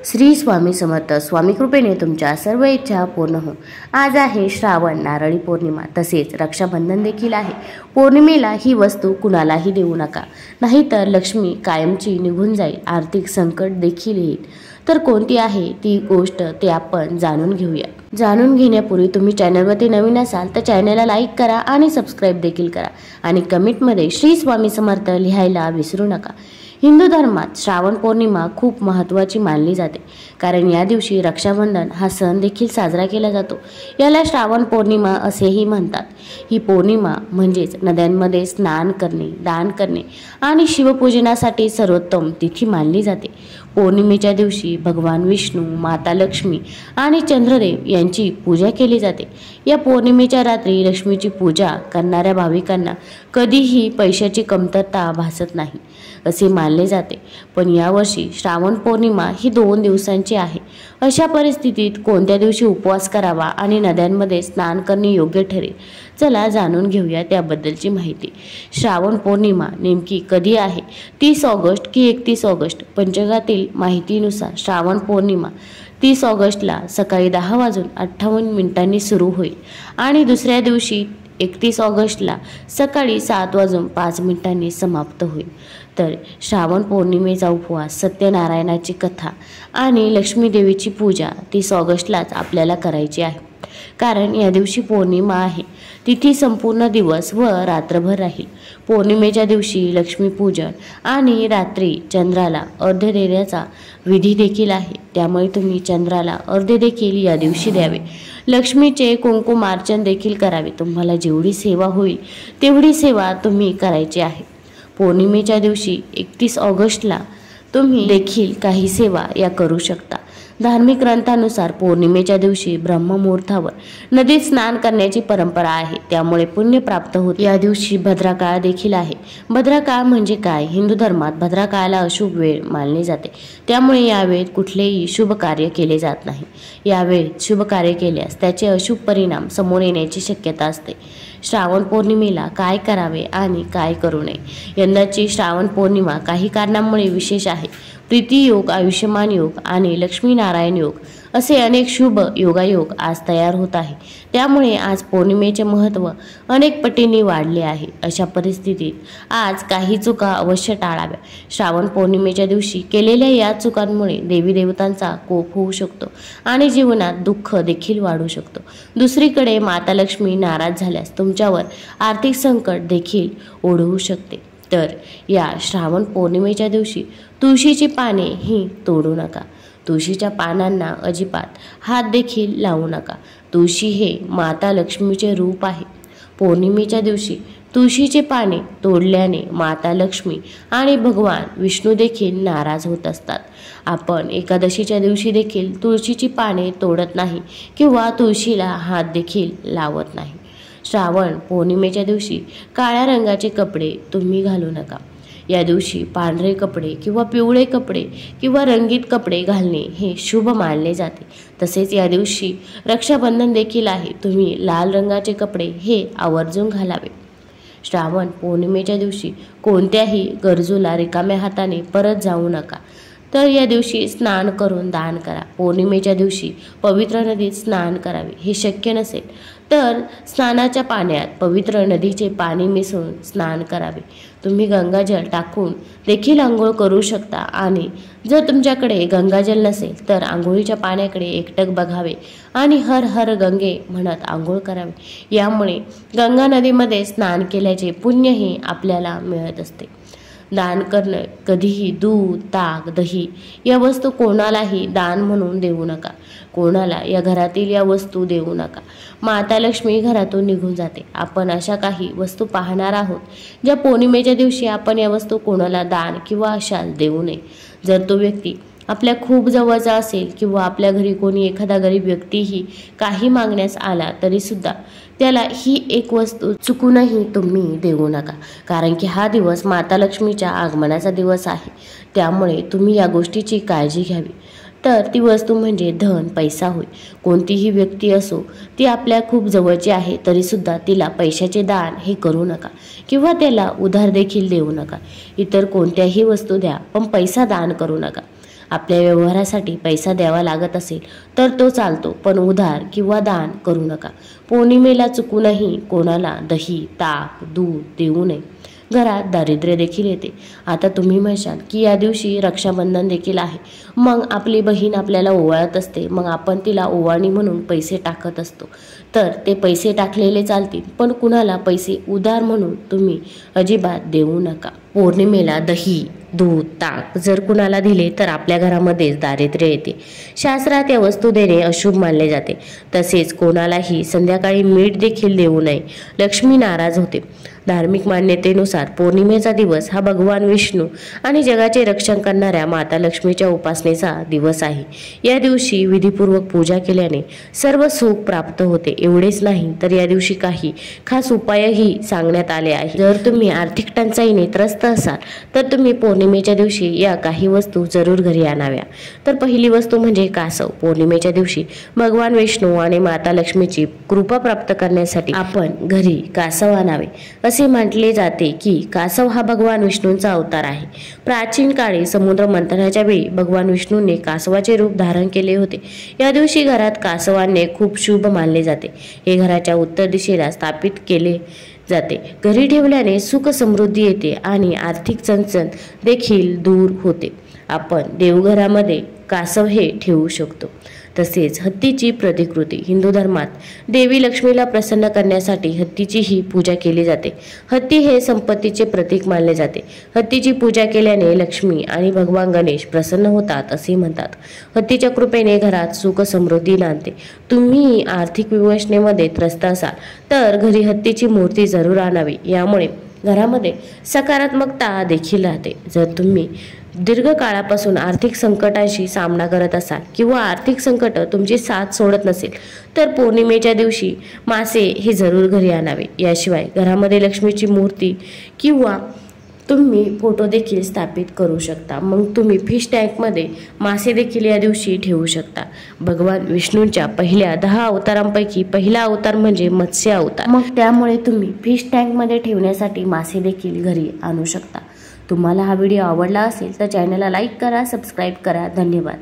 श्री स्वामी समर्थ. स्वामी कृपेने तुमच्या सर्व इच्छा पूर्ण हो. आज आहे श्रावण नारळी पौर्णिमा, तसेच रक्षाबंधन देखील आहे. पौर्णिमेला ही वस्तू कुणालाही देऊ नका, नाहीतर लक्ष्मी कायमची निघून जाईल, आर्थिक संकट देखील येईल. तर कोणती आहे ती गोष्ट ते आपण जाणून घेऊया. जाणून घेण्यापूर्वी तुम्ही चॅनलवरती नवीन असाल तर चॅनलला लाईक करा आणि सबस्क्राईब देखील करा आणि कमेंटमध्ये श्री स्वामी समर्थ लिहायला विसरू नका. हिंदू धर्मात श्रावण पौर्णिमा खूप महत्त्वाची मानली जाते, कारण या दिवशी रक्षाबंधन हा सण देखील साजरा केला जातो. याला श्रावण पौर्णिमा असेही म्हणतात. ही पौर्णिमा म्हणजेच नद्यांमध्ये स्नान करणे, दान करणे आणि शिवपूजनासाठी सर्वोत्तम तिथी मानली जाते. पौर्णिमेच्या दिवशी भगवान विष्णू, माता लक्ष्मी आणि चंद्रदेव यांची पूजा केली जाते. या पौर्णिमेच्या रात्री लक्ष्मीची पूजा करणाऱ्या भाविकांना कधीही पैशाची कमतरता भासत नाही असे मानले जाते. पण यावर्षी श्रावण पौर्णिमा ही 2 दिवसांची आहे. अशा परिस्थितीत कोणत्या दिवशी उपवास करावा आणि नद्यांमध्ये स्नान करणे योग्य ठरेल, चला जाणून घेऊया त्याबद्दलची माहिती. श्रावण पौर्णिमा नेमकी कधी आहे? 30 ऑगस्ट की 31 ऑगस्ट? पंचांगातील माहितीनुसार श्रावण पौर्णिमा 30 ऑगस्टला सकाळी 10:58 सुरू होईल आणि दुसऱ्या दिवशी 31 ऑगस्टला सकाळी 7:05 समाप्त होईल. तर श्रावण पौर्णिमेचा उपवास, सत्यनारायणाची कथा आणि लक्ष्मी देवीची पूजा 30 ऑगस्टलाच आपल्याला करायची आहे, कारण या दिवशी पौर्णिमा आहे. तिथी संपूर्ण दिवस व रात्रभर राहील. पौर्णिमेच्या दिवशी लक्ष्मीपूजन आणि रात्री चंद्राला अर्घ्य देण्याचा विधी देखील आहे, त्यामुळे तुम्ही चंद्राला अर्घ्य देखील या दिवशी द्यावे. लक्ष्मीचे कुंकुमार्चन देखील करावे. तुम्हाला जेवढी सेवा होईल तेवढी सेवा तुम्ही करायची आहे. पौर्णिमेच्या दिवशी 31 ऑगस्टला तुम्ही देखील काही सेवा या करू शकता. धार्मिक ग्रंथानुसार पौर्णिमेच्या दिवशी ब्रह्ममुहूर्तावर नदीत स्नान करण्याची परंपरा आहे, त्यामुळे पुण्य प्राप्त होते. या दिवशी भद्राकाळ देखील आहे. भद्राकाळ म्हणजे काय? हिंदू धर्मात भद्राकाळाला अशुभ वेळ मानले जाते, त्यामुळे यावेळेत कुठलेही शुभ कार्य केले जात नाही. यावेळेत शुभ कार्य केल्यास त्याचे अशुभ परिणाम समोर येण्याची शक्यता असते. श्रावण पौर्णिमेला काय करावे आणि काय करू नये? यंदाची श्रावण पौर्णिमा काही कारणांमुळे विशेष आहे. प्रीती योग, आयुष्यमान योग आणि लक्ष्मीनारायण योग असे अनेक शुभ योगायोग आज तयार होत आहे, त्यामुळे आज पौर्णिमेचे महत्त्व अनेक पटींनी वाढले आहे. अशा परिस्थितीत आज काही चुका अवश्य टाळाव्या. श्रावण पौर्णिमेच्या दिवशी केलेल्या या चुकांमुळे देवी देवतांचा कोप होऊ शकतो आणि जीवनात दुःख देखील वाढू शकतो. दुसरीकडे माता लक्ष्मी नाराज झाल्यास तुमच्यावर आर्थिक संकट देखील ओढवू शकते. तर या श्रावण पौर्णिमेच्या दिवशी तुळशीची पाने ही तोडू नका. तुळशीच्या पानांना अजिबात हात देखील लावू नका. तुळशी हे माता लक्ष्मीचे रूप आहे. पौर्णिमेच्या दिवशी तुळशीची पाने तोडल्याने माता लक्ष्मी आणि भगवान विष्णू देखील नाराज होत असतात. आपण एकादशीच्या दिवशी देखील तुळशीची पाने तोडत नाही किंवा तुळशीला हात देखील लावत नाही. श्रावण पौर्णिमेच्या दिवशी काळ्या रंगाचे कपडे तुम्ही घालू नका. या दिवशी पांढरे कपडे किंवा पिवळे कपडे किंवा रंगीत कपडे घालणे हे शुभ मानले जाते. तसेच या दिवशी रक्षाबंधन देखील आहे. तुम्ही लाल रंगाचे कपडे हे आवर्जून घालावे. श्रावण पौर्णिमेच्या दिवशी कोणत्याही गरजूला रिकाम्या हाताने परत जाऊ नका. तर या दिवशी स्नान करून दान करा. पौर्णिमेच्या दिवशी पवित्र नदीत स्नान करावे. हे शक्य नसेल तर स्नानाच्या पाण्यात पवित्र नदीचे पाणी मिसळून स्नान करावे. तुम्ही गंगाजल टाकून देखील आंघोळ करू शकता आणि जर तुमच्याकडे गंगाजल नसेल तर आंघोळीच्या पाण्याकडे एकटक बघावे आणि हर हर गंगे म्हणत आंघोळ करावे. यामुळे गंगा नदीमध्ये स्नान केल्याचे पुण्यही आपल्याला मिळत असते. दान करणं, कधीही दूध, ताक, दही या वस्तू कोणालाही दान म्हणून देऊ नका. कोणाला या घरातील या वस्तू देऊ नका. माता लक्ष्मी घरातून निघून जाते. आपण अशा काही वस्तू पाहणार आहोत ज्या पौर्णिमेच्या दिवशी आपण या वस्तू कोणाला दान किंवा अशा देऊ नये. जर तो व्यक्ती आपल्या खूप जवळचा असेल किंवा आपल्या घरी कोणी एखादा गरीब व्यक्तीही काही मागण्यास आला तरी सुद्धा त्याला ही एक वस्तू चुकूनही तुम्ही देऊ नका, कारण की हा दिवस माता लक्ष्मीच्या आगमनाचा दिवस आहे. त्यामुळे तुम्ही या गोष्टीची काळजी घ्यावी. तर ती वस्तू म्हणजे धन, पैसा होय. कोणतीही व्यक्ती असो, ती आपल्या खूप जवळची आहे तरीसुद्धा तिला पैशाचे दान हे करू नका किंवा त्याला उधार देखील देऊ नका. इतर कोणत्याही वस्तू द्या, पण पैसा दान करू नका. आपल्या व्यवहारासाठी पैसा द्यावा लागत असेल तर तो चालतो, पण उधार किंवा दान करू नका. पौर्णिमेला चुकूनही कोणाला दही, ताक, दूध देऊ नये. घरात दारिद्र्य देखील येते. आता तुम्ही म्हणशाल की या दिवशी रक्षाबंधन देखील आहे, मग आपली बहीण आपल्याला ओवाळत असते, मग आपण तिला ओवाळणी म्हणून पैसे टाकत असतो. तर ते पैसे टाकलेले चालतील, पण कुणाला पैसे उधार म्हणून तुम्ही अजिबात देऊ नका. पौर्णिमेला दही, दूध, ताक जर कुणाला दिले तर आपल्या घरामध्येच दारिद्र्य येते. शास्त्रात या वस्तू देणे अशुभ मानले जाते. तसेच कोणालाही संध्याकाळी मीठ देखील देऊ नये. लक्ष्मी नाराज होते. धार्मिक मान्यतेनुसार पौर्णिमेचा दिवस हा भगवान विष्णू आणि जगाचे रक्षण करणाऱ्या माता लक्ष्मीच्या उपासनेचा दिवस आहे. या दिवशी विधीपूर्वक पूजा केल्याने सर्व सुख प्राप्त होते. एवढेच नाही तर या दिवशी काही खास उपायही सांगण्यात आले आहे. जर तुम्ही आर्थिक टंचाईने त्रस्त असाल तर तुम्ही पौर्णिमेच्या दिवशी या काही वस्तू जरूर घरी आणाव्या. तर पहिली वस्तू म्हणजे कासव. पौर्णिमेच्या दिवशी भगवान विष्णू आणि माता लक्ष्मीची कृपा प्राप्त करण्यासाठी आपण घरी कासव आणावे. असे म्हटले जाते की कासव हा भगवान विष्णूंचा अवतार आहे. प्राचीन काळी समुद्र मंथनाच्या वेळी भगवान विष्णूंनी कासवाचे रूप धारण केले होते. या दिवशी घरात कासव आणणे खूप शुभ मानले जाते. हे घराच्या उत्तर दिशेला स्थापित केले जाते. घरी ठेवल्याने सुख समृद्धी येते आणि आर्थिक चणचण देखील दूर होते. आपण देवघरामध्ये कासव हे ठेवू शकतो. तसेच हत्तीची प्रतिकृती. हिंदू धर्मात देवी लक्ष्मीला प्रसन्न करण्यासाठी हत्तीचीही पूजा केली जाते. हत्ती हे संपत्तीचे प्रतीक मानले जाते. हत्तीची पूजा केल्याने लक्ष्मी आणि भगवान गणेश प्रसन्न होतात असे म्हणतात. हत्तीच्या कृपेने घरात सुख समृद्धी नांदते. तुम्ही आर्थिक विवशतेमध्ये त्रस्त असाल तर घरी हत्तीची मूर्ती जरूर आणावी. यामुळे घरामध्ये सकारात्मकता देखील राहते. जर तुम्ही दीर्घ काळापासून आर्थिक संकटांशी सामना करत असाल किंवा आर्थिक संकट तुमची साथ सोडत नसेल तर पौर्णिमेच्या दिवशी मासे हे जरूर घरी आणावे. याशिवाय घरामध्ये लक्ष्मीची मूर्ती किंवा तुम्ही फोटो देखील स्थापित करू शकता. मग तुम्ही फिश टँकमध्ये मासे देखील या दिवशी ठेवू शकता. भगवान विष्णूंच्या पहिल्या 10 अवतारांपैकी पहिला अवतार म्हणजे मत्स्य अवतार. मग त्यामुळे तुम्ही फिश टँकमध्ये ठेवण्यासाठी मासे देखील घरी आणू शकता. तुम्हाला हा व्हिडिओ आवडला असेल तर चॅनलला लाईक करा, सबस्क्राईब करा. धन्यवाद.